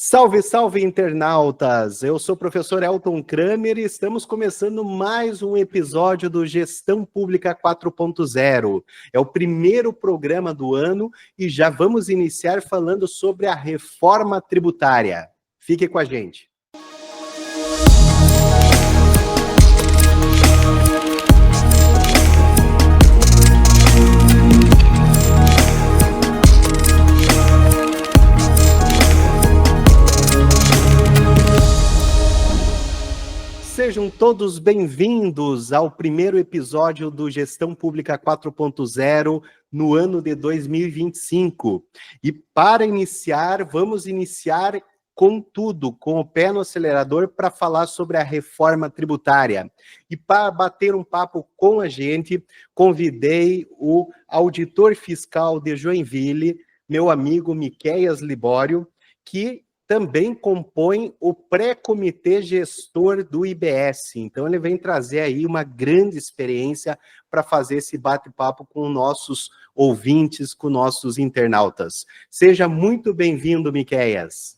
Salve, salve, internautas! Eu sou o professor Elton Kramer e estamos começando mais um episódio do Gestão Pública 4.0. É o primeiro programa do ano e já vamos iniciar falando sobre a reforma tributária. Fique com a gente. Sejam todos bem-vindos ao primeiro episódio do Gestão Pública 4.0 no ano de 2025. E para iniciar, vamos iniciar com tudo, com o pé no acelerador para falar sobre a reforma tributária. E para bater um papo com a gente, convidei o auditor fiscal de Joinville, meu amigo Miqueias Libório, que também compõe o pré-comitê gestor do IBS. Então, ele vem trazer aí uma grande experiência para fazer esse bate-papo com nossos ouvintes, com nossos internautas. Seja muito bem-vindo, Miqueias.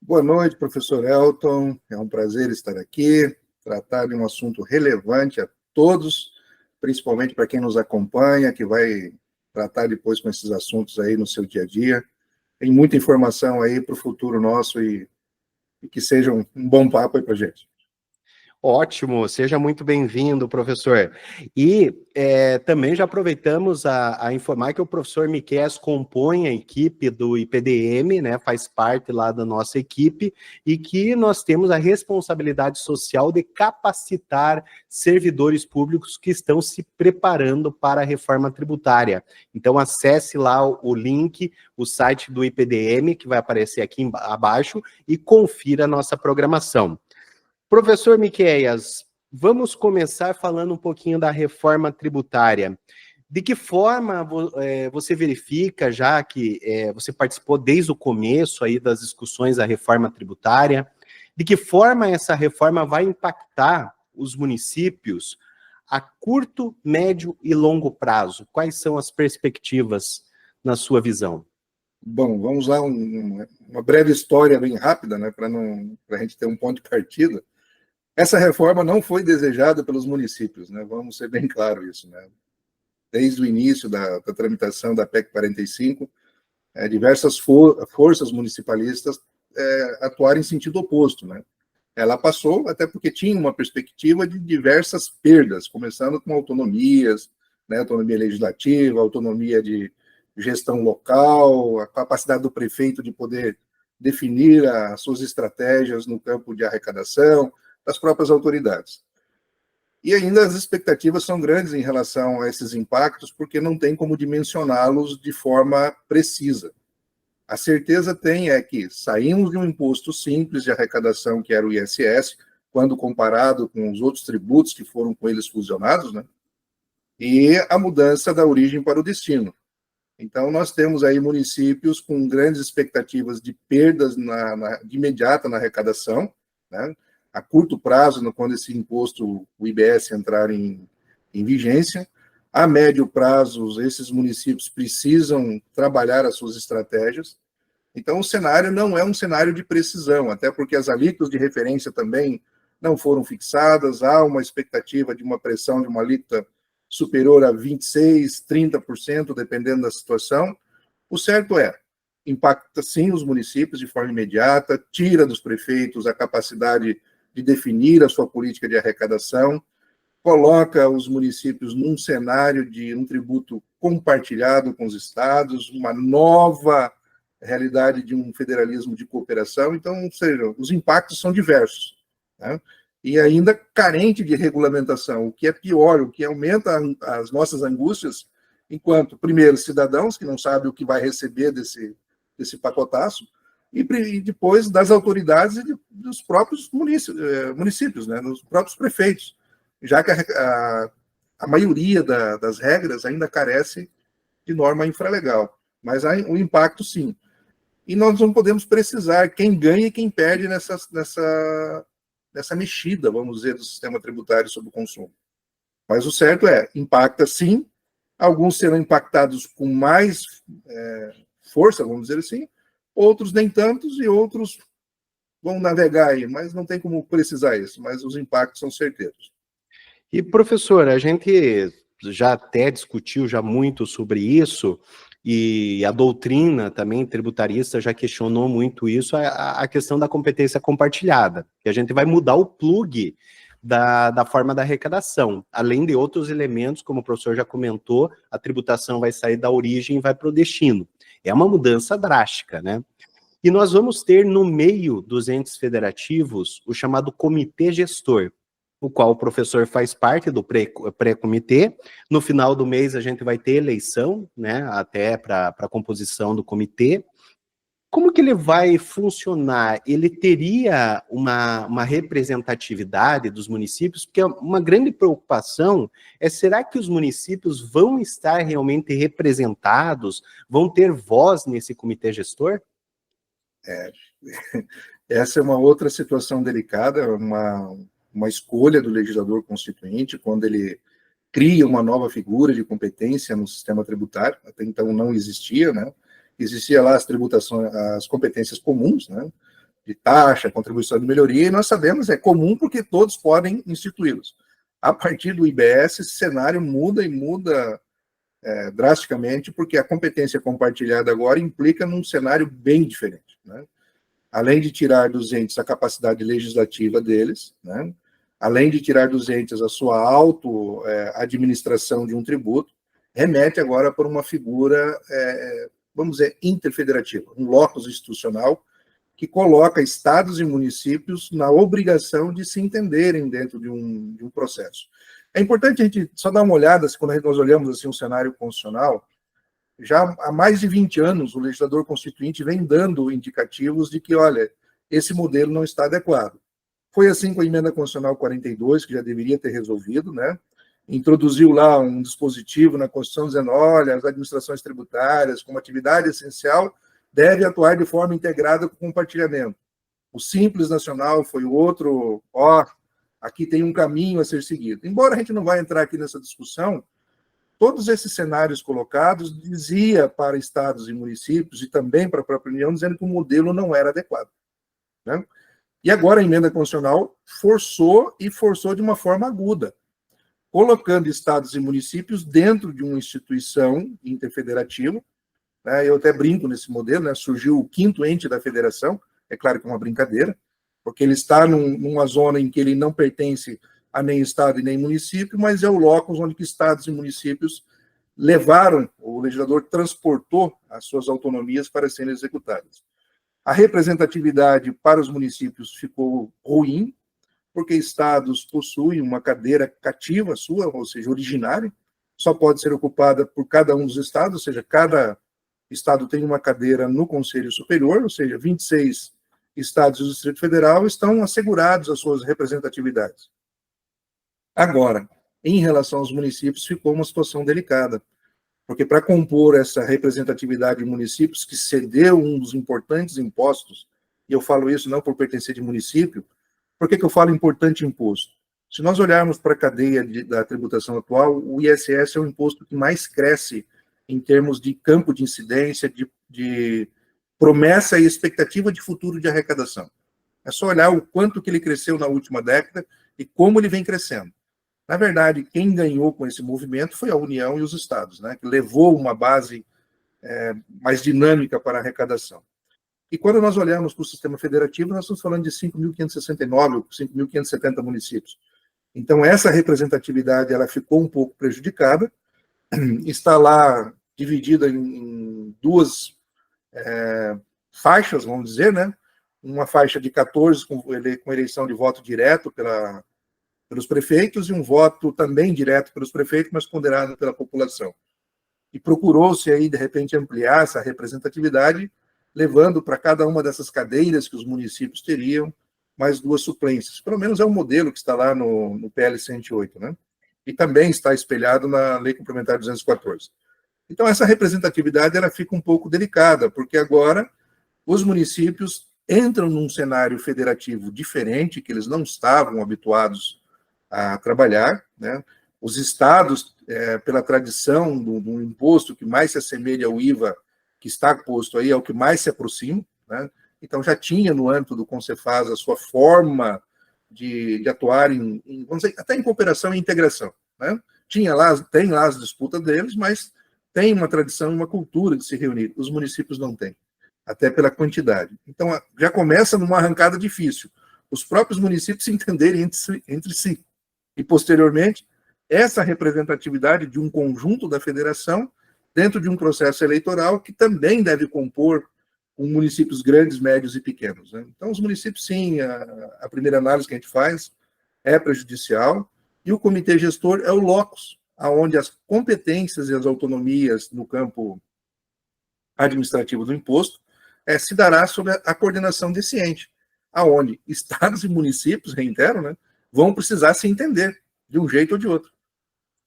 Boa noite, professor Elton. É um prazer estar aqui, tratar de um assunto relevante a todos, principalmente para quem nos acompanha, que vai tratar depois com esses assuntos aí no seu dia a dia. Tem muita informação aí para o futuro nosso e que seja um bom papo aí para a gente. Ótimo, seja muito bem-vindo, professor. E também já aproveitamos a informar que o professor Miqueias compõe a equipe do IPDM, né, faz parte lá da nossa equipe, e que nós temos a responsabilidade social de capacitar servidores públicos que estão se preparando para a reforma tributária. Então, acesse lá o link, o site do IPDM, que vai aparecer aqui abaixo, e confira a nossa programação. Professor Miqueias, vamos começar falando um pouquinho da reforma tributária. De que forma você verifica, já que você participou desde o começo aí das discussões da reforma tributária, de que forma essa reforma vai impactar os municípios a curto, médio e longo prazo? Quais são as perspectivas na sua visão? Bom, vamos lá, uma breve história bem rápida, né, para a gente ter um ponto de partida. Essa reforma não foi desejada pelos municípios, né? Vamos ser bem claro isso, né? Desde o início da tramitação da PEC 45, diversas forças municipalistas atuaram em sentido oposto, né? Ela passou até porque tinha uma perspectiva de diversas perdas, começando com autonomias, né? Autonomia legislativa, autonomia de gestão local, a capacidade do prefeito de poder definir as suas estratégias no campo de arrecadação, das próprias autoridades. E ainda as expectativas são grandes em relação a esses impactos, porque não tem como dimensioná-los de forma precisa. A certeza é que saímos de um imposto simples de arrecadação, que era o ISS, quando comparado com os outros tributos que foram com eles fusionados, né? E a mudança da origem para o destino. Então, nós temos aí municípios com grandes expectativas de perdas de imediata na arrecadação, né? A curto prazo, quando esse imposto, o IBS, entrar em vigência. A médio prazo, esses municípios precisam trabalhar as suas estratégias. Então, o cenário não é um cenário de precisão, até porque as alíquotas de referência também não foram fixadas, há uma expectativa de uma pressão de uma alíquota superior a 26%, 30%, dependendo da situação. O certo impacta sim os municípios de forma imediata, tira dos prefeitos a capacidade de definir a sua política de arrecadação, coloca os municípios num cenário de um tributo compartilhado com os estados, uma nova realidade de um federalismo de cooperação. Então, ou seja, os impactos são diversos, né? E ainda carente de regulamentação, o que é pior, o que aumenta as nossas angústias, enquanto, primeiro, cidadãos que não sabem o que vai receber desse pacotaço, e depois das autoridades e dos próprios municípios, né, dos próprios prefeitos, já que a maioria das regras ainda carece de norma infralegal, mas há o impacto sim. E nós não podemos precisar quem ganha e quem perde nessa mexida, vamos dizer, do sistema tributário sobre o consumo. Mas o certo impacta sim, alguns serão impactados com mais força, vamos dizer assim, outros nem tantos, e outros vão navegar aí, mas não tem como precisar isso, mas os impactos são certeiros. E, professor, a gente já até discutiu já muito sobre isso, e a doutrina também tributarista já questionou muito isso, a questão da competência compartilhada, que a gente vai mudar o plug da forma da arrecadação, além de outros elementos, como o professor já comentou, a tributação vai sair da origem e vai para o destino. É uma mudança drástica, né? E nós vamos ter no meio dos entes federativos o chamado comitê gestor, o qual o professor faz parte do pré-comitê. No final do mês a gente vai ter eleição, né, até para a composição do comitê. Como que ele vai funcionar? Ele teria uma representatividade dos municípios? Porque uma grande preocupação é, será que os municípios vão estar realmente representados, vão ter voz nesse comitê gestor? Essa é uma outra situação delicada, uma escolha do legislador constituinte, quando ele cria uma nova figura de competência no sistema tributário, até então não existia, né? Existia lá as tributações, as competências comuns, né? De taxa, contribuição de melhoria, e nós sabemos, é comum porque todos podem instituí-los. A partir do IBS, esse cenário muda e muda drasticamente, porque a competência compartilhada agora implica num cenário bem diferente, né? Além de tirar dos entes a capacidade legislativa deles, né? Além de tirar dos entes a sua auto-administração de um tributo, remete agora para uma figura, vamos dizer, interfederativa, um locus institucional que coloca estados e municípios na obrigação de se entenderem dentro de um processo. É importante a gente só dar uma olhada, quando nós olhamos assim, um cenário constitucional, já há mais de 20 anos, o legislador constituinte vem dando indicativos de que, olha, esse modelo não está adequado. Foi assim com a emenda constitucional 42, que já deveria ter resolvido, né? Introduziu lá um dispositivo na Constituição dizendo, olha, as administrações tributárias, como atividade essencial, devem atuar de forma integrada com o compartilhamento. O Simples Nacional foi outro, aqui tem um caminho a ser seguido. Embora a gente não vá entrar aqui nessa discussão, todos esses cenários colocados dizia para estados e municípios e também para a própria União, dizendo que o modelo não era adequado, né? E agora a emenda constitucional forçou de uma forma aguda, colocando estados e municípios dentro de uma instituição interfederativa, né? Eu até brinco nesse modelo, né? Surgiu o quinto ente da federação, é claro que é uma brincadeira, porque ele está numa zona em que ele não pertence a nem estado e nem município, mas é o locus onde que estados e municípios levaram, o legislador transportou as suas autonomias para serem executadas. A representatividade para os municípios ficou ruim, porque estados possuem uma cadeira cativa sua, ou seja, originária, só pode ser ocupada por cada um dos estados, ou seja, cada estado tem uma cadeira no Conselho Superior, ou seja, 26 estados e o Distrito Federal estão assegurados as suas representatividades. Agora, em relação aos municípios, ficou uma situação delicada, porque para compor essa representatividade de municípios, que cedeu um dos importantes impostos, e eu falo isso não por pertencer de município, por que eu falo importante imposto? Se nós olharmos para a cadeia da tributação atual, o ISS é o imposto que mais cresce em termos de campo de incidência, de promessa e expectativa de futuro de arrecadação. É só olhar o quanto que ele cresceu na última década e como ele vem crescendo. Na verdade, quem ganhou com esse movimento foi a União e os estados, né, que levou uma base mais dinâmica para a arrecadação. E quando nós olhamos para o sistema federativo, nós estamos falando de 5.569 ou 5.570 municípios. Então, essa representatividade ela ficou um pouco prejudicada, está lá dividida em duas faixas, vamos dizer, né? Uma faixa de 14 com eleição de voto direto pelos prefeitos e um voto também direto pelos prefeitos, mas ponderado pela população. E procurou-se aí, de repente, ampliar essa representatividade, levando para cada uma dessas cadeiras que os municípios teriam mais duas suplências. Pelo menos é um modelo que está lá no PL 108, né? E também está espelhado na Lei Complementar 214. Então, essa representatividade ela fica um pouco delicada, porque agora os municípios entram num cenário federativo diferente, que eles não estavam habituados a trabalhar, né? Os estados, pela tradição do imposto que mais se assemelha ao IVA, que está posto aí, é o que mais se aproxima, né? então já tinha no âmbito do Concefaz a sua forma de atuar vamos dizer, até em cooperação e integração, né? Tem lá as disputas deles, mas tem uma tradição e uma cultura de se reunir. Os municípios não têm, até pela quantidade. Então, já começa numa arrancada difícil. Os próprios municípios se entenderem entre si. E, posteriormente, essa representatividade de um conjunto da federação dentro de um processo eleitoral que também deve compor com municípios grandes, médios e pequenos, né? Então, os municípios, sim, a primeira análise que a gente faz é prejudicial, e o comitê gestor é o locus, onde as competências e as autonomias no campo administrativo do imposto se dará sob a coordenação desse ente, aonde estados e municípios, reitero, né, vão precisar se entender de um jeito ou de outro.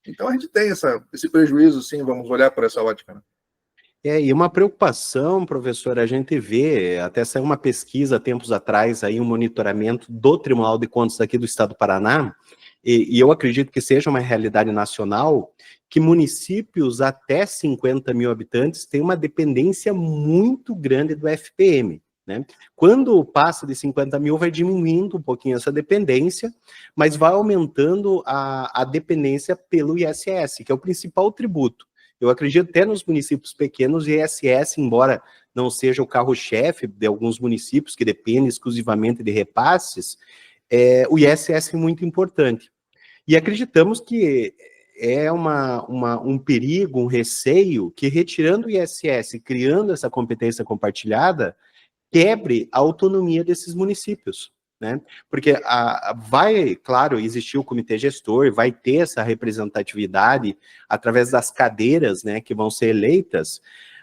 Então, a gente tem esse prejuízo, sim, vamos olhar por essa ótica, né? E uma preocupação, professor, a gente vê, até saiu uma pesquisa tempos atrás, aí um monitoramento do Tribunal de Contas aqui do Estado do Paraná, e eu acredito que seja uma realidade nacional, que municípios até 50 mil habitantes têm uma dependência muito grande do FPM, né? Quando passa de 50 mil, vai diminuindo um pouquinho essa dependência, mas vai aumentando a dependência pelo ISS, que é o principal tributo. Eu acredito até nos municípios pequenos, o ISS, embora não seja o carro-chefe de alguns municípios que dependem exclusivamente de repasses, o ISS é muito importante. E acreditamos que é um perigo, um receio, que retirando o ISS, criando essa competência compartilhada, quebre a autonomia desses municípios, né? Porque vai, claro, existir o comitê gestor, vai ter essa representatividade através das cadeiras, né, que vão ser eleitas,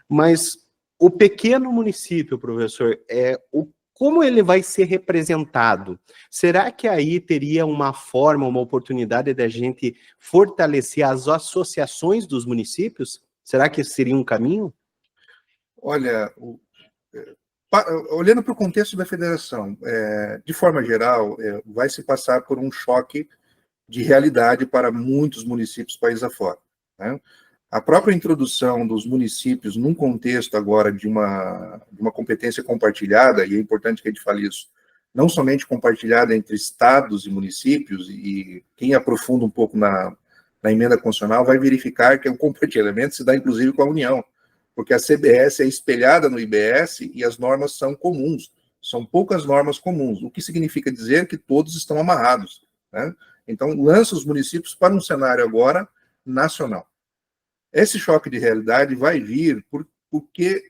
mas o pequeno município, professor, como ele vai ser representado? Será que aí teria uma forma, uma oportunidade da gente fortalecer as associações dos municípios? Será que esse seria um caminho? Olha, olhando para o contexto da federação, de forma geral, vai se passar por um choque de realidade para muitos municípios país afora, né? A própria introdução dos municípios num contexto agora de uma competência compartilhada, e é importante que a gente fale isso, não somente compartilhada entre estados e municípios, e quem aprofunda um pouco na emenda constitucional vai verificar que o compartilhamento se dá inclusive com a União, porque a CBS é espelhada no IBS e as normas são comuns, são poucas normas comuns, o que significa dizer que todos estão amarrados, né? Então, lança os municípios para um cenário agora nacional. Esse choque de realidade vai vir por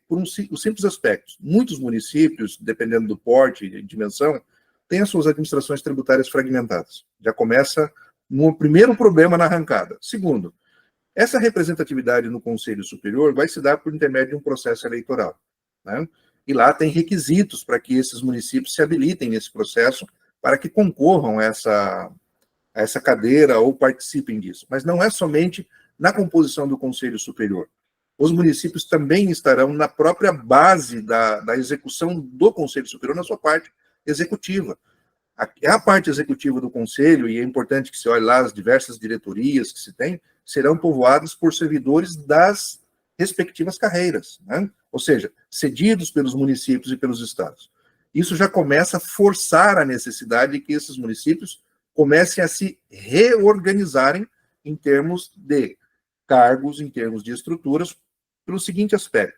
um simples aspecto. Muitos municípios, dependendo do porte e dimensão, têm as suas administrações tributárias fragmentadas. Já começa no primeiro problema na arrancada. Segundo, essa representatividade no Conselho Superior vai se dar por intermédio de um processo eleitoral, né? E lá tem requisitos para que esses municípios se habilitem nesse processo para que concorram a essa cadeira ou participem disso. Mas não é somente na composição do Conselho Superior. Os municípios também estarão na própria base da execução do Conselho Superior, na sua parte executiva. A parte executiva do Conselho, e é importante que se olhe lá as diversas diretorias que se tem, serão povoadas por servidores das respectivas carreiras, né? Ou seja, cedidos pelos municípios e pelos estados. Isso já começa a forçar a necessidade de que esses municípios comecem a se reorganizarem em termos de cargos, em termos de estruturas, pelo seguinte aspecto.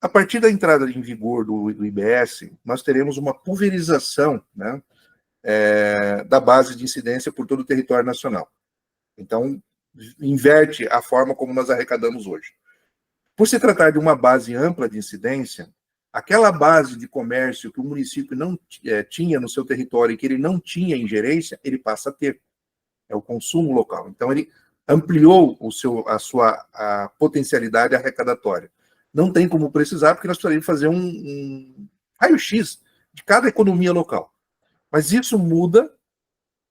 A partir da entrada em vigor do IBS, nós teremos uma pulverização, né, da base de incidência por todo o território nacional. Então, inverte a forma como nós arrecadamos hoje. Por se tratar de uma base ampla de incidência, aquela base de comércio que o município não tinha no seu território e que ele não tinha ingerência, ele passa a ter. É o consumo local. Então, ele ampliou a sua potencialidade arrecadatória. Não tem como precisar, porque nós precisaríamos fazer um raio-x de cada economia local. Mas isso muda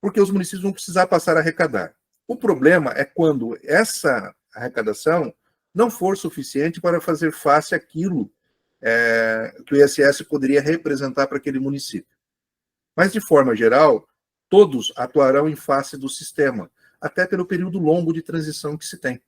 porque os municípios vão precisar passar a arrecadar. O problema é quando essa arrecadação não for suficiente para fazer face àquilo que o ISS poderia representar para aquele município. Mas, de forma geral, todos atuarão em face do sistema, até pelo período longo de transição que se tem.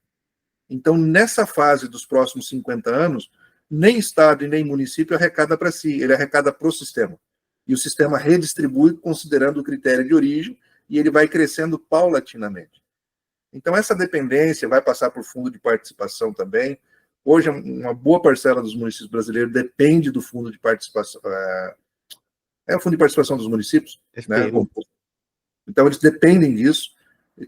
Então, nessa fase dos próximos 50 anos, nem Estado e nem município arrecada para si, ele arrecada para o sistema. E o sistema redistribui considerando o critério de origem e ele vai crescendo paulatinamente. Então, essa dependência vai passar por fundo de participação também. Hoje, uma boa parcela dos municípios brasileiros depende do fundo de participação. É o fundo de participação dos municípios, né? Então, eles dependem disso.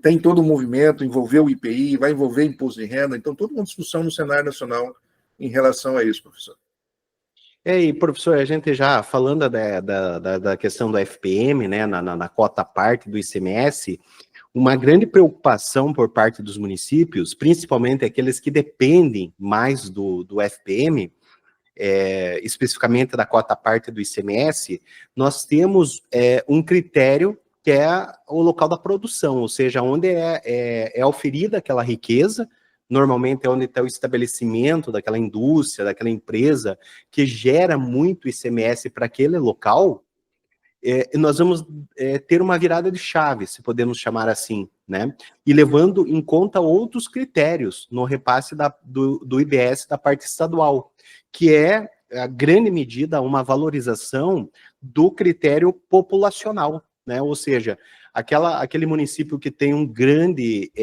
Tem todo o movimento, envolveu o IPI, vai envolver imposto de renda. Então, toda uma discussão no cenário nacional em relação a isso, professor. E, professor, a gente já falando da questão do FPM, né, na cota parte do ICMS, uma grande preocupação por parte dos municípios, principalmente aqueles que dependem mais do FPM, especificamente da cota parte do ICMS, nós temos um critério que é o local da produção, ou seja, onde é oferida aquela riqueza, normalmente é onde está o estabelecimento daquela indústria, daquela empresa, que gera muito ICMS para aquele local, nós vamos ter uma virada de chave, se podemos chamar assim, né? E levando em conta outros critérios no repasse do IBS da parte estadual, que é, a grande medida, uma valorização do critério populacional, né? Ou seja, aquele município que tem um grande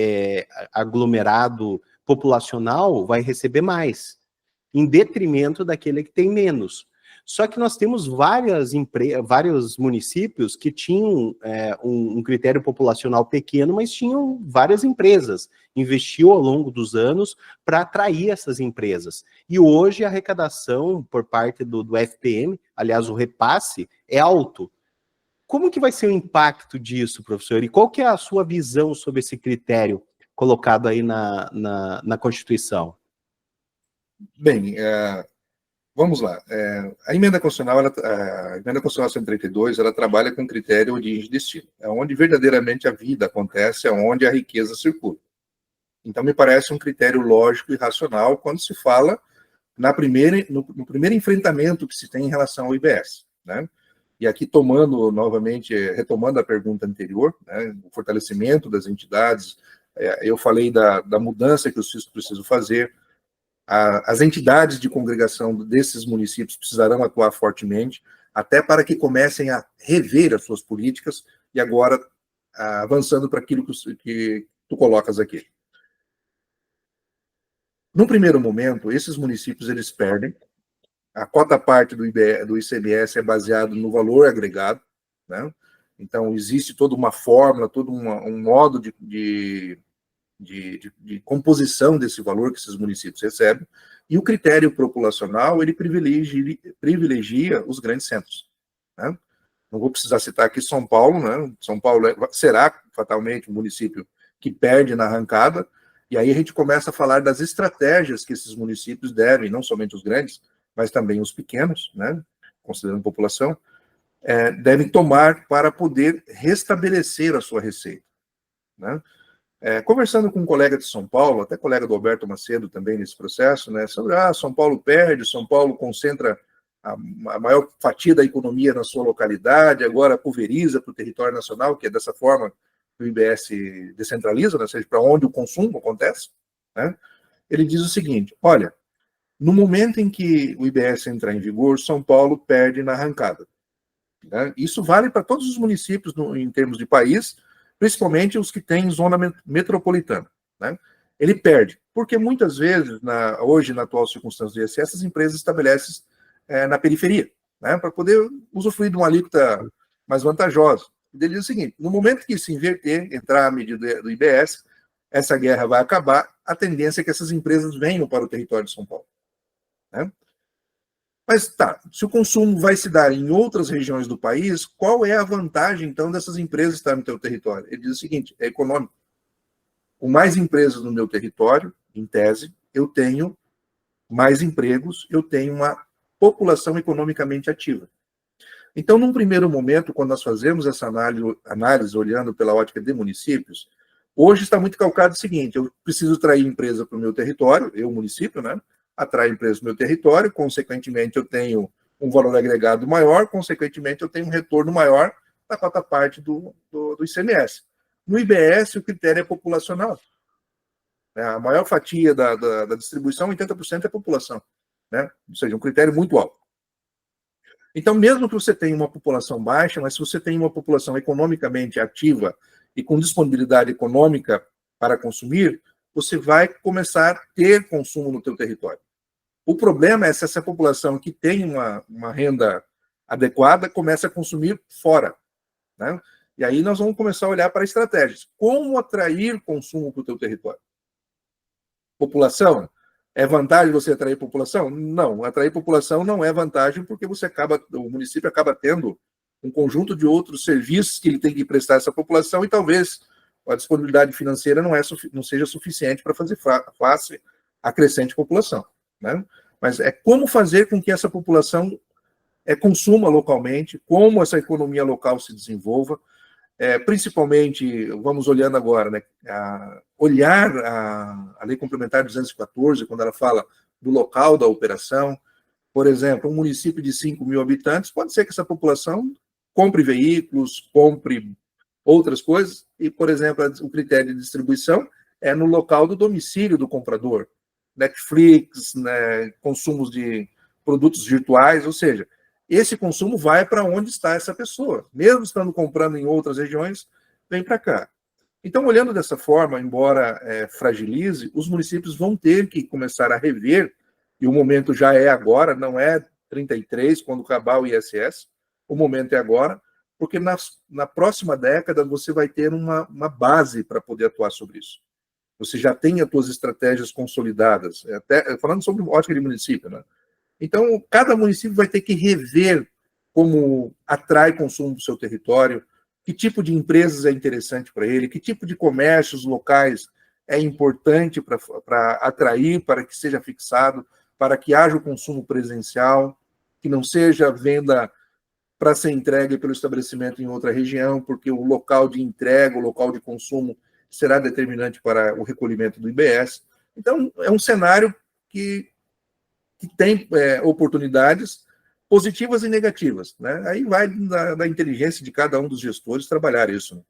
aglomerado populacional vai receber mais, em detrimento daquele que tem menos. Só que nós temos vários municípios que tinham um critério populacional pequeno, mas tinham várias empresas. Investiu ao longo dos anos para atrair essas empresas. E hoje a arrecadação por parte do FPM, aliás, o repasse, é alto. Como que vai ser o impacto disso, professor? E qual que é a sua visão sobre esse critério colocado aí na Constituição? Bem, vamos lá. A emenda constitucional, a emenda constitucional 132, ela trabalha com critério origem e destino. É onde verdadeiramente a vida acontece, é onde a riqueza circula. Então, me parece um critério lógico e racional quando se fala no primeiro enfrentamento que se tem em relação ao IBS, né? E aqui retomando a pergunta anterior, né, o fortalecimento das entidades, eu falei da mudança que os fiscos precisam fazer, as entidades de congregação desses municípios precisarão atuar fortemente, até para que comecem a rever as suas políticas, e agora avançando para aquilo que tu colocas aqui. No primeiro momento, esses municípios eles perdem, a cota parte do ICMS é baseado no valor agregado, né? Então, existe toda uma fórmula, todo um modo de composição desse valor que esses municípios recebem, e o critério populacional, ele privilegia os grandes centros, né? Não vou precisar citar aqui São Paulo, né? São Paulo será fatalmente um município que perde na arrancada, e aí a gente começa a falar das estratégias que esses municípios devem, não somente os grandes, mas também os pequenos, né? Considerando a população, devem tomar para poder restabelecer a sua receita, né? Conversando com um colega de São Paulo, até colega do Alberto Macedo também nesse processo, né, sobre São Paulo perde, São Paulo concentra a maior fatia da economia na sua localidade, agora pulveriza para o território nacional, que é dessa forma que o IBS descentraliza, né, ou seja, para onde o consumo acontece, né? Ele diz o seguinte: olha, no momento em que o IBS entrar em vigor, São Paulo perde na arrancada, né? Isso vale para todos os municípios em termos de país, principalmente os que têm zona metropolitana, né? Ele perde, porque muitas vezes, hoje, na atual circunstância do ISS, essas empresas estabelecem na periferia, né, para poder usufruir de uma alíquota mais vantajosa. Ele diz o seguinte: no momento que se inverter, entrar a medida do IBS, essa guerra vai acabar, a tendência é que essas empresas venham para o território de São Paulo, né? Mas tá, se o consumo vai se dar em outras regiões do país, qual é a vantagem, então, dessas empresas estarem no teu território? Ele diz o seguinte: é econômico. Com mais empresas no meu território, em tese, eu tenho mais empregos, eu tenho uma população economicamente ativa. Então, num primeiro momento, quando nós fazemos essa análise olhando pela ótica de municípios, hoje está muito calcado o seguinte: eu preciso atrair empresa para o meu território, eu, município, né? Atrai empresas no meu território, consequentemente eu tenho um valor agregado maior, consequentemente eu tenho um retorno maior da cota parte do ICMS. No IBS, o critério é populacional. A maior fatia da distribuição, 80%, é população. né? Ou seja, um critério muito alto. Então, mesmo que você tenha uma população baixa, mas se você tem uma população economicamente ativa e com disponibilidade econômica para consumir, você vai começar a ter consumo no teu território. O problema é se essa população que tem uma renda adequada começa a consumir fora, né? E aí nós vamos começar a olhar para estratégias. Como atrair consumo para o teu território? População? É vantagem você atrair população? Não, atrair população não é vantagem porque o município acaba tendo um conjunto de outros serviços que ele tem que prestar a essa população e talvez a disponibilidade financeira não seja suficiente para fazer face à crescente população, né? Mas é como fazer com que essa população consuma localmente, como essa economia local se desenvolva, principalmente, vamos olhando agora, né, olhar a Lei Complementar 214, quando ela fala do local da operação. Por exemplo, um município de 5 mil habitantes, pode ser que essa população compre veículos, compre outras coisas, e, por exemplo, o critério de distribuição é no local do domicílio do comprador. Netflix, né, consumos de produtos virtuais, ou seja, esse consumo vai para onde está essa pessoa. Mesmo estando comprando em outras regiões, vem para cá. Então, olhando dessa forma, embora fragilize, os municípios vão ter que começar a rever, e o momento já é agora, não é 33, quando acabar o ISS, o momento é agora, porque na próxima década você vai ter uma base para poder atuar sobre isso. Você já tem as suas estratégias consolidadas, até falando sobre ótica de município, né? Então, cada município vai ter que rever como atrai consumo do seu território, que tipo de empresas é interessante para ele, que tipo de comércios locais é importante para atrair, para que seja fixado, para que haja o consumo presencial, que não seja venda para ser entregue pelo estabelecimento em outra região, porque o local de entrega, o local de consumo será determinante para o recolhimento do IBS. Então, é um cenário que tem oportunidades positivas e negativas, né? Aí vai da inteligência de cada um dos gestores trabalhar isso, né?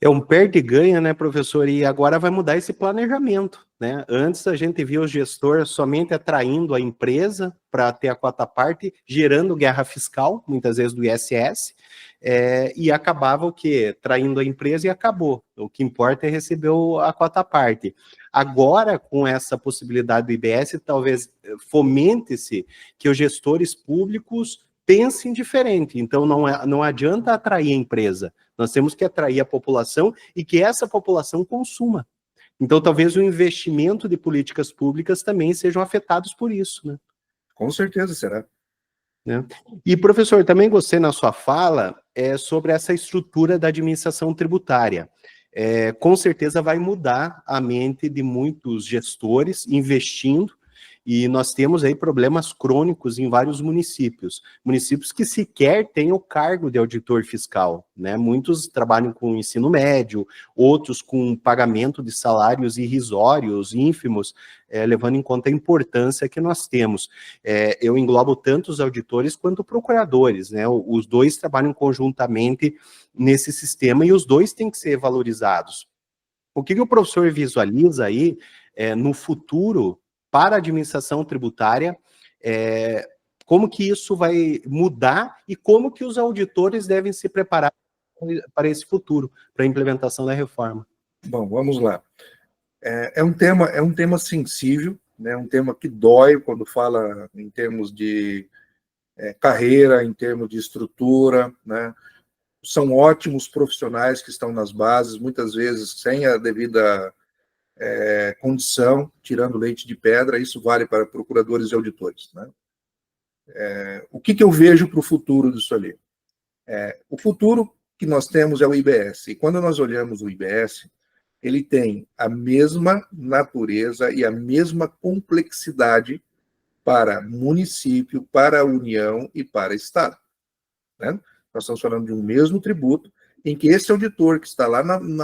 É um perde e ganha, né, professor? E agora vai mudar esse planejamento, né? Antes a gente via o gestor somente atraindo a empresa para ter a quota parte, gerando guerra fiscal, muitas vezes do ISS, e acabava o quê? Traindo a empresa e acabou. O que importa é receber a quota parte. Agora, com essa possibilidade do IBS, talvez fomente-se que os gestores públicos pensem diferente. Então, não adianta atrair a empresa. Nós temos que atrair a população e que essa população consuma. Então, talvez o investimento de políticas públicas também sejam afetados por isso, né? Com certeza será. Né? E, professor, também gostei na sua fala sobre essa estrutura da administração tributária. Com certeza vai mudar a mente de muitos gestores investindo, e nós temos aí problemas crônicos em vários municípios que sequer têm o cargo de auditor fiscal, né? Muitos trabalham com ensino médio, outros com pagamento de salários irrisórios, ínfimos, levando em conta a importância que nós temos. Eu englobo tanto os auditores quanto procuradores, né? Os dois trabalham conjuntamente nesse sistema e os dois têm que ser valorizados. O que o professor visualiza aí no futuro para a administração tributária, como que isso vai mudar e como que os auditores devem se preparar para esse futuro, para a implementação da reforma? Bom, vamos lá. É um tema sensível, né? Um tema que dói quando fala em termos de carreira, em termos de estrutura, né? São ótimos profissionais que estão nas bases, muitas vezes sem a devida condição, tirando leite de pedra. Isso vale para procuradores e auditores, né? O que eu vejo para o futuro disso ali? O futuro que nós temos é o IBS. E quando nós olhamos o IBS, ele tem a mesma natureza e a mesma complexidade para município, para a União e para Estado, né? Nós estamos falando de um mesmo tributo, em que esse auditor que está lá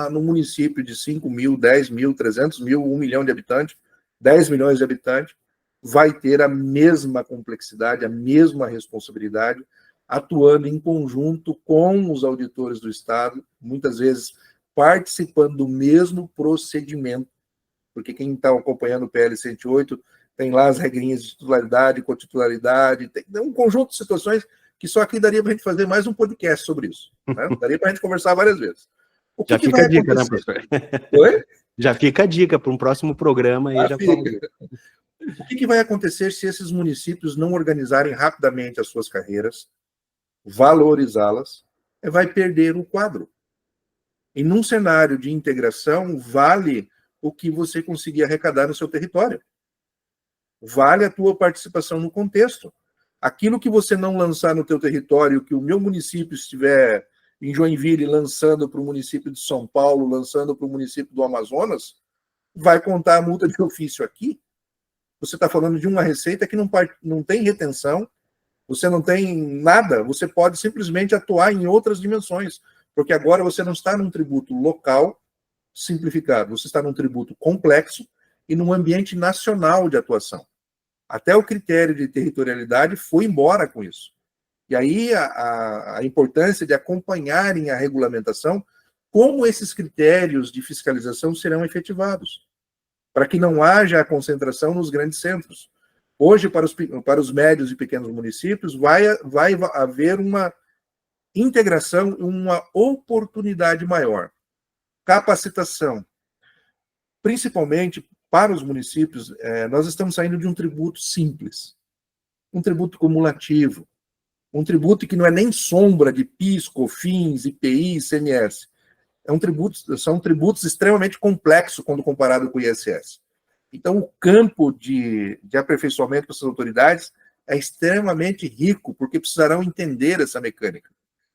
no município de 5 mil, 10 mil, 300 mil, 1 milhão de habitantes, 10 milhões de habitantes, vai ter a mesma complexidade, a mesma responsabilidade, atuando em conjunto com os auditores do Estado, muitas vezes participando do mesmo procedimento, porque quem está acompanhando o PL 108 tem lá as regrinhas de titularidade, cotitularidade, tem um conjunto de situações que só aqui daria para a gente fazer mais um podcast sobre isso. Né? Daria para a gente conversar várias vezes. O que, já vai fica a dica, acontecer? Né, professor? Oi? Já fica a dica para um próximo programa. Aí O que vai acontecer se esses municípios não organizarem rapidamente as suas carreiras, valorizá-las? Vai perder o quadro. E num cenário de integração, vale o que você conseguir arrecadar no seu território. Vale a tua participação no contexto. Aquilo que você não lançar no teu território, que o meu município estiver em Joinville lançando para o município de São Paulo, lançando para o município do Amazonas, vai contar a multa de ofício aqui. Você está falando de uma receita que não tem retenção, você não tem nada, você pode simplesmente atuar em outras dimensões, porque agora você não está num tributo local simplificado, você está num tributo complexo e num ambiente nacional de atuação. Até o critério de territorialidade foi embora com isso. E aí a importância de acompanharem a regulamentação, como esses critérios de fiscalização serão efetivados, para que não haja a concentração nos grandes centros. Hoje, para os médios e pequenos municípios, vai haver uma integração, uma oportunidade maior. Capacitação. Principalmente para os municípios, nós estamos saindo de um tributo simples, um tributo cumulativo, um tributo que não é nem sombra de PIS, COFINS, IPI, ICMS. São tributos extremamente complexos quando comparado com o ISS. Então, o campo de aperfeiçoamento dessas autoridades é extremamente rico, porque precisarão entender essa mecânica.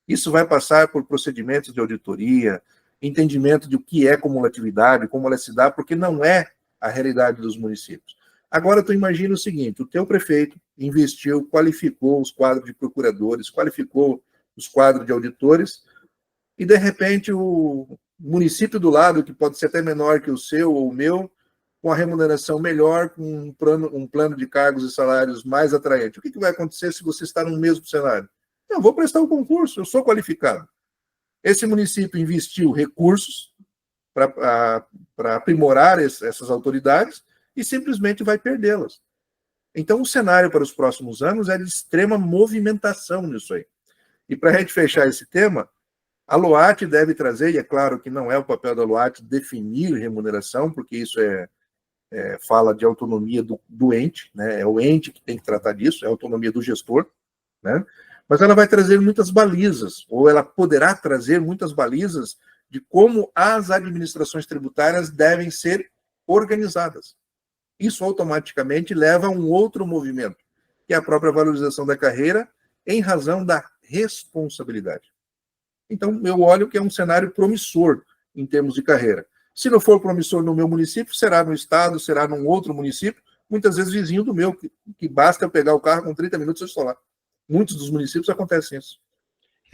Isso vai passar por procedimentos de auditoria, entendimento de o que é cumulatividade, como ela se dá, porque não é a realidade dos municípios. Agora, tu imagina o seguinte, o teu prefeito investiu, qualificou os quadros de procuradores, qualificou os quadros de auditores, e, de repente, o município do lado, que pode ser até menor que o seu ou o meu, com a remuneração melhor, com um plano de cargos e salários mais atraente. O que vai acontecer se você está no mesmo cenário? Eu vou prestar o concurso, eu sou qualificado. Esse município investiu recursos para aprimorar essas autoridades e simplesmente vai perdê-las. Então, o cenário para os próximos anos é de extrema movimentação nisso aí. E para a gente fechar esse tema, a LOAT deve trazer, e é claro que não é o papel da LOAT definir remuneração, porque isso fala de autonomia do ente, né? É o ente que tem que tratar disso, é a autonomia do gestor, né? Mas ela vai trazer muitas balizas, ou ela poderá trazer muitas balizas de como as administrações tributárias devem ser organizadas. Isso automaticamente leva a um outro movimento, que é a própria valorização da carreira em razão da responsabilidade. Então, eu olho que é um cenário promissor em termos de carreira. Se não for promissor no meu município, será no estado, será num outro município, muitas vezes vizinho do meu, que basta eu pegar o carro com 30 minutos e estou lá. Muitos dos municípios acontecem isso.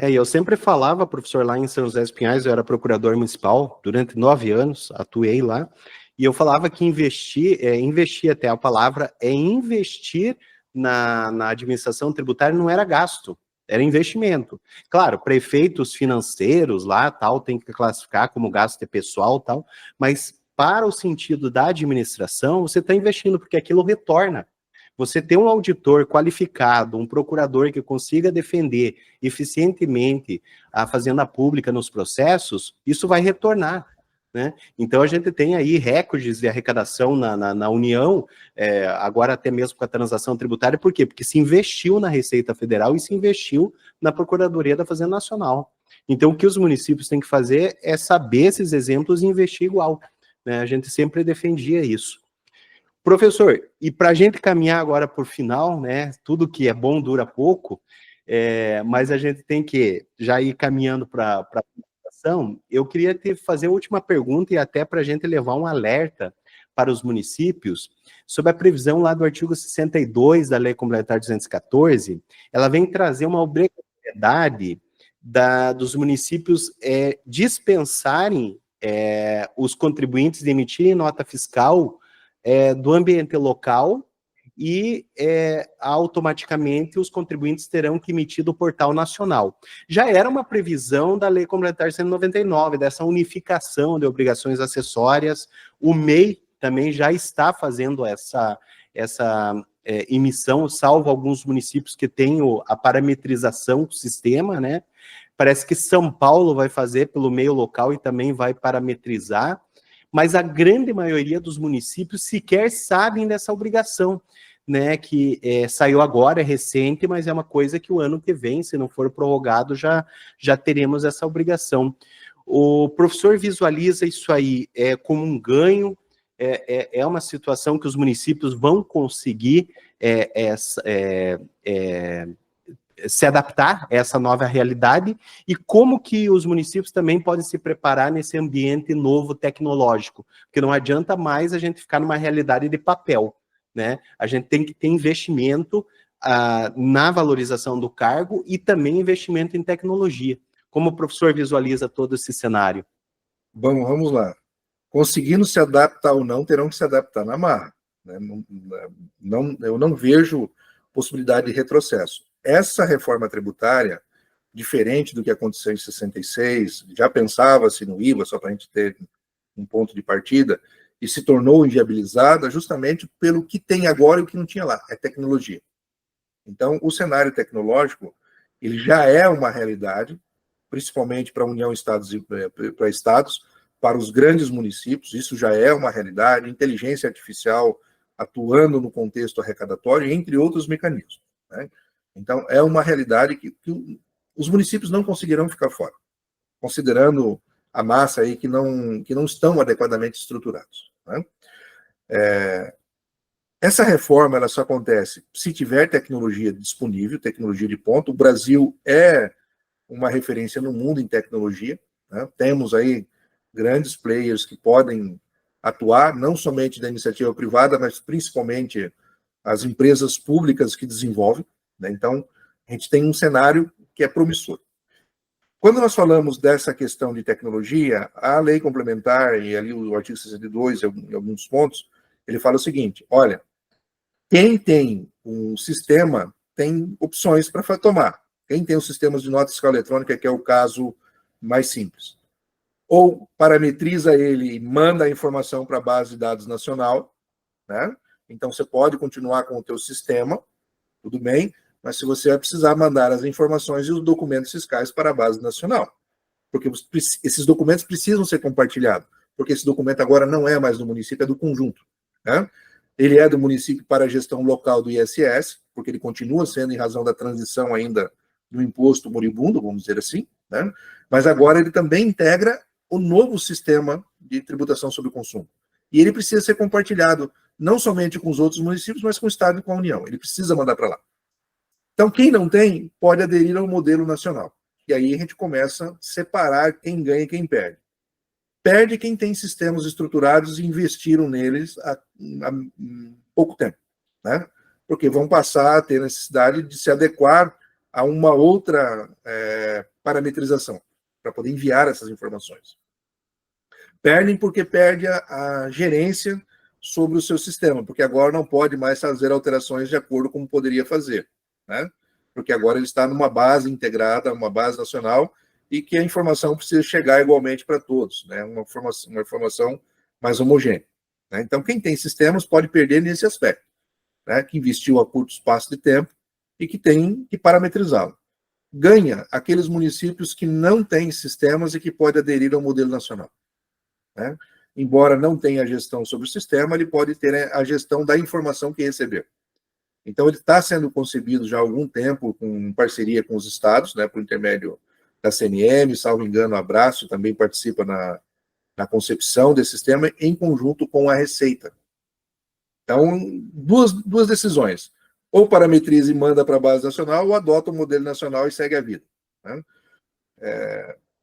E eu sempre falava, professor, lá em São José dos Pinhais, eu era procurador municipal durante 9 anos, atuei lá, e eu falava que investir até a palavra, investir na administração tributária não era gasto, era investimento. Claro, prefeitos financeiros lá, tal, tem que classificar como gasto pessoal, tal, mas para o sentido da administração, você está investindo, porque aquilo retorna. Você ter um auditor qualificado, um procurador que consiga defender eficientemente a fazenda pública nos processos, isso vai retornar, né? Então, a gente tem aí recordes de arrecadação na União, agora até mesmo com a transação tributária. Por quê? Porque se investiu na Receita Federal e se investiu na Procuradoria da Fazenda Nacional. Então, o que os municípios têm que fazer é saber esses exemplos e investir igual, né? A gente sempre defendia isso. Professor, e para a gente caminhar agora por final, né, tudo que é bom dura pouco, mas a gente tem que já ir caminhando para a apresentação. Eu queria fazer a última pergunta e até para a gente levar um alerta para os municípios sobre a previsão lá do artigo 62 da Lei Complementar 214. Ela vem trazer uma obrigatoriedade dos municípios dispensarem os contribuintes de emitirem nota fiscal do ambiente local e automaticamente os contribuintes terão que emitir do portal nacional. Já era uma previsão da Lei Complementar 199, dessa unificação de obrigações acessórias. O MEI também já está fazendo emissão, salvo alguns municípios que têm a parametrização do sistema, né? Parece que São Paulo vai fazer pelo meio local e também vai parametrizar, mas a grande maioria dos municípios sequer sabem dessa obrigação, né? Que saiu agora, é recente, mas é uma coisa que o ano que vem, se não for prorrogado, já teremos essa obrigação. O professor visualiza isso aí como um ganho, é uma situação que os municípios vão conseguir se adaptar a essa nova realidade, e como que os municípios também podem se preparar nesse ambiente novo tecnológico, porque não adianta mais a gente ficar numa realidade de papel, né? A gente tem que ter investimento na valorização do cargo e também investimento em tecnologia. Como o professor visualiza todo esse cenário? Bom, vamos lá. Conseguindo se adaptar ou não, terão que se adaptar na marra, né? Eu não vejo possibilidade de retrocesso. Essa reforma tributária, diferente do que aconteceu em 66, já pensava-se no IVA, só para a gente ter um ponto de partida, e se tornou inviabilizada justamente pelo que tem agora e o que não tinha lá, é tecnologia. Então, o cenário tecnológico, ele já é uma realidade, principalmente para a União Estados e para estados, para os grandes municípios, isso já é uma realidade, inteligência artificial atuando no contexto arrecadatório, entre outros mecanismos, né? Então, é uma realidade que os municípios não conseguirão ficar fora, considerando a massa aí que não estão adequadamente estruturados, né? Essa reforma ela só acontece se tiver tecnologia disponível, tecnologia de ponta. O Brasil é uma referência no mundo em tecnologia, né? Temos aí grandes players que podem atuar, não somente da iniciativa privada, mas principalmente as empresas públicas que desenvolvem, né? Então, a gente tem um cenário que é promissor. Quando nós falamos dessa questão de tecnologia, a lei complementar, e ali o artigo 62, em alguns pontos, ele fala o seguinte: olha, quem tem um sistema tem opções para tomar. Quem tem os sistemas de nota fiscal eletrônica, que é o caso mais simples, ou parametriza ele e manda a informação para a base de dados nacional, né? Então, você pode continuar com o teu sistema, tudo bem, mas se você vai precisar mandar as informações e os documentos fiscais para a base nacional, porque esses documentos precisam ser compartilhados, porque esse documento agora não é mais do município, é do conjunto, né? Ele é do município para a gestão local do ISS, porque ele continua sendo em razão da transição ainda do imposto moribundo, vamos dizer assim, né? Mas agora ele também integra o novo sistema de tributação sobre o consumo. E ele precisa ser compartilhado não somente com os outros municípios, mas com o Estado e com a União. Ele precisa mandar para lá. Então, quem não tem, pode aderir ao modelo nacional. E aí a gente começa a separar quem ganha e quem perde. Perde quem tem sistemas estruturados e investiram neles há pouco tempo, né? Porque vão passar a ter necessidade de se adequar a uma outra parametrização para poder enviar essas informações. Perdem porque perde a gerência sobre o seu sistema, porque agora não pode mais fazer alterações de acordo com como poderia fazer, né? Porque agora ele está numa base integrada, uma base nacional, e que a informação precisa chegar igualmente para todos, né? Uma informação mais homogênea, né? Então, quem tem sistemas pode perder nesse aspecto, né? Que investiu a curto espaço de tempo e que tem que parametrizá-lo. Ganha aqueles municípios que não têm sistemas e que podem aderir ao modelo nacional, né? Embora não tenha gestão sobre o sistema, ele pode ter a gestão da informação que recebeu. Então, ele está sendo concebido já há algum tempo, com parceria com os estados, né, por intermédio da CNM, salvo engano, a Abraço também participa na concepção desse sistema, em conjunto com a Receita. Então, duas decisões. Ou parametriza e manda para a base nacional, ou adota o modelo nacional e segue a vida, né?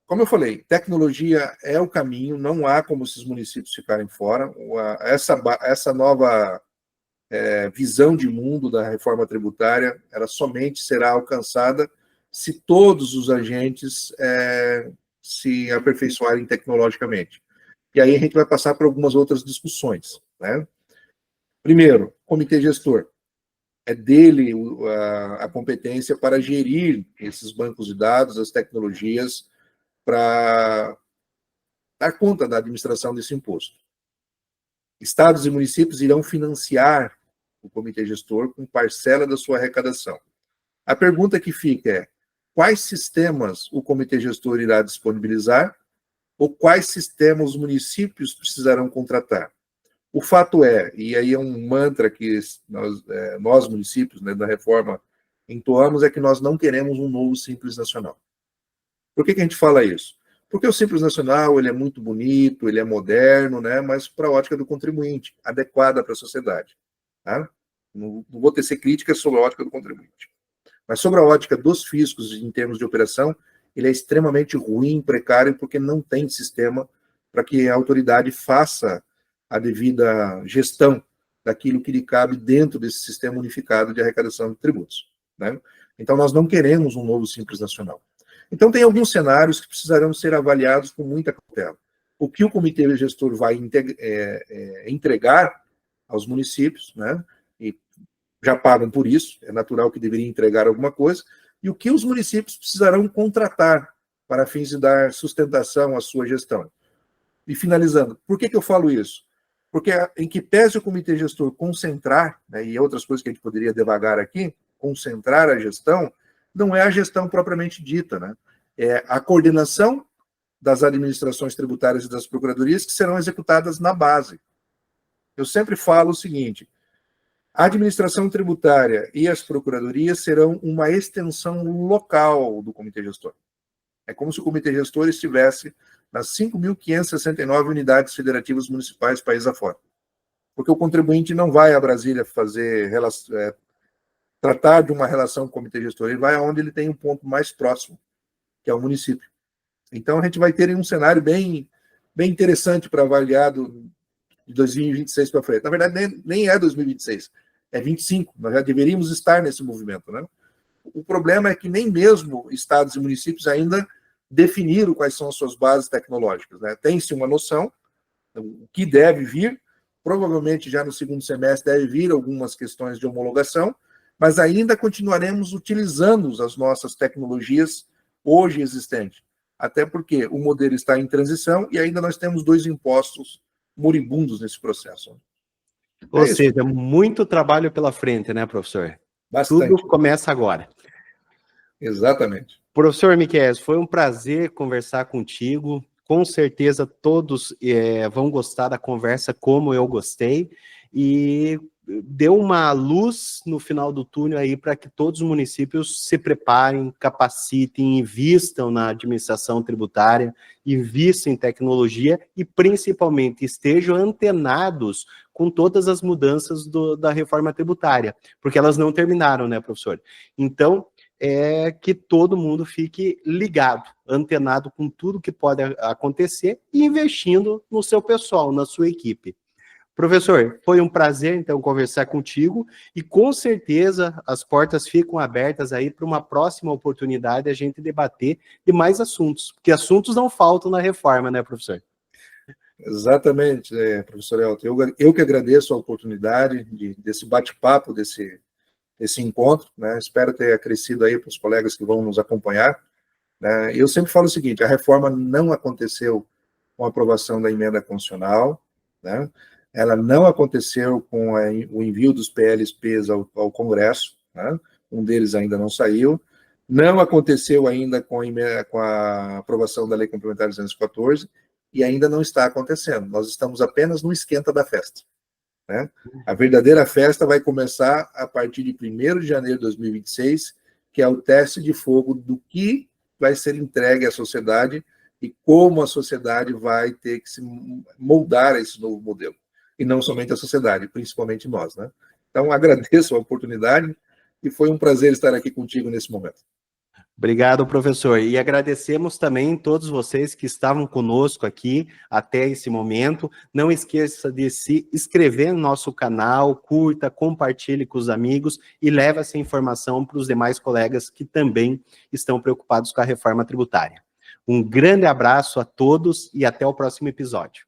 Como eu falei, tecnologia é o caminho, não há como esses municípios ficarem fora. Essa nova visão de mundo da reforma tributária, ela somente será alcançada se todos os agentes se aperfeiçoarem tecnologicamente. E aí a gente vai passar por algumas outras discussões, né? Primeiro, comitê gestor. É dele a competência para gerir esses bancos de dados, as tecnologias, para dar conta da administração desse imposto. Estados e municípios irão financiar o comitê gestor com parcela da sua arrecadação. A pergunta que fica é: quais sistemas o comitê gestor irá disponibilizar ou quais sistemas os municípios precisarão contratar? O fato é, e aí é um mantra que nós municípios, né, da reforma, entoamos, é que nós não queremos um novo Simples Nacional. Por que a gente fala isso? Porque o Simples Nacional ele é muito bonito, ele é moderno, né, mas para a ótica do contribuinte, adequada para a sociedade. Tá? Não vou tecer críticas sobre a ótica do contribuinte. Mas sobre a ótica dos fiscos, em termos de operação, ele é extremamente ruim, precário, porque não tem sistema para que a autoridade faça a devida gestão daquilo que lhe cabe dentro desse sistema unificado de arrecadação de tributos. Né? Então, nós não queremos um novo Simples Nacional. Então, tem alguns cenários que precisarão ser avaliados com muita cautela. O que o comitê gestor vai entregar aos municípios, né? E já pagam por isso, é natural que deveria entregar alguma coisa, e o que os municípios precisarão contratar para fins de dar sustentação à sua gestão. E finalizando, por que eu falo isso? Porque em que pese o comitê gestor concentrar, né, e outras coisas que a gente poderia devagar aqui, concentrar a gestão, não é a gestão propriamente dita, né? É a coordenação das administrações tributárias e das procuradorias que serão executadas na base. Eu sempre falo o seguinte: a administração tributária e as procuradorias serão uma extensão local do comitê gestor. É como se o comitê gestor estivesse nas 5.569 unidades federativas municipais país afora. Porque o contribuinte não vai a Brasília tratar de uma relação com o comitê gestor, ele vai aonde ele tem um ponto mais próximo, que é o município. Então, a gente vai ter um cenário bem interessante para avaliar de 2026 para frente. Na verdade, nem é 2026, é 25. Nós já deveríamos estar nesse movimento, né? O problema é que nem mesmo estados e municípios ainda definiram quais são as suas bases tecnológicas, né? Tem-se uma noção do que deve vir, provavelmente já no segundo semestre deve vir algumas questões de homologação, mas ainda continuaremos utilizando as nossas tecnologias hoje existentes, até porque o modelo está em transição e ainda nós temos 2 impostos moribundos nesse processo. Ou seja, muito trabalho pela frente, né, professor? Bastante. Tudo começa agora. Exatamente. Professor Miquel, foi um prazer conversar contigo. Com certeza todos vão gostar da conversa como eu gostei. E deu uma luz no final do túnel aí para que todos os municípios se preparem, capacitem, invistam na administração tributária, invistam em tecnologia e, principalmente, estejam antenados com todas as mudanças da reforma tributária, porque elas não terminaram, né, professor? Então, que todo mundo fique ligado, antenado com tudo que pode acontecer e investindo no seu pessoal, na sua equipe. Professor, foi um prazer, então, conversar contigo e, com certeza, as portas ficam abertas aí para uma próxima oportunidade a gente debater de mais assuntos, porque assuntos não faltam na reforma, né, professor? Exatamente, professor Elton. Eu que agradeço a oportunidade desse bate-papo, desse encontro, né? Espero ter acrescido aí para os colegas que vão nos acompanhar. Né? Eu sempre falo o seguinte: a reforma não aconteceu com a aprovação da emenda constitucional, né? Ela não aconteceu com o envio dos PLSPs ao Congresso, né? Um deles ainda não saiu, não aconteceu ainda com a aprovação da Lei Complementar 214 e ainda não está acontecendo. Nós estamos apenas no esquenta da festa. Né? A verdadeira festa vai começar a partir de 1º de janeiro de 2026, que é o teste de fogo do que vai ser entregue à sociedade e como a sociedade vai ter que se moldar a esse novo modelo. E não somente a sociedade, principalmente nós. Né? Então, agradeço a oportunidade e foi um prazer estar aqui contigo nesse momento. Obrigado, professor. E agradecemos também todos vocês que estavam conosco aqui até esse momento. Não esqueça de se inscrever no nosso canal, curta, compartilhe com os amigos e leve essa informação para os demais colegas que também estão preocupados com a reforma tributária. Um grande abraço a todos e até o próximo episódio.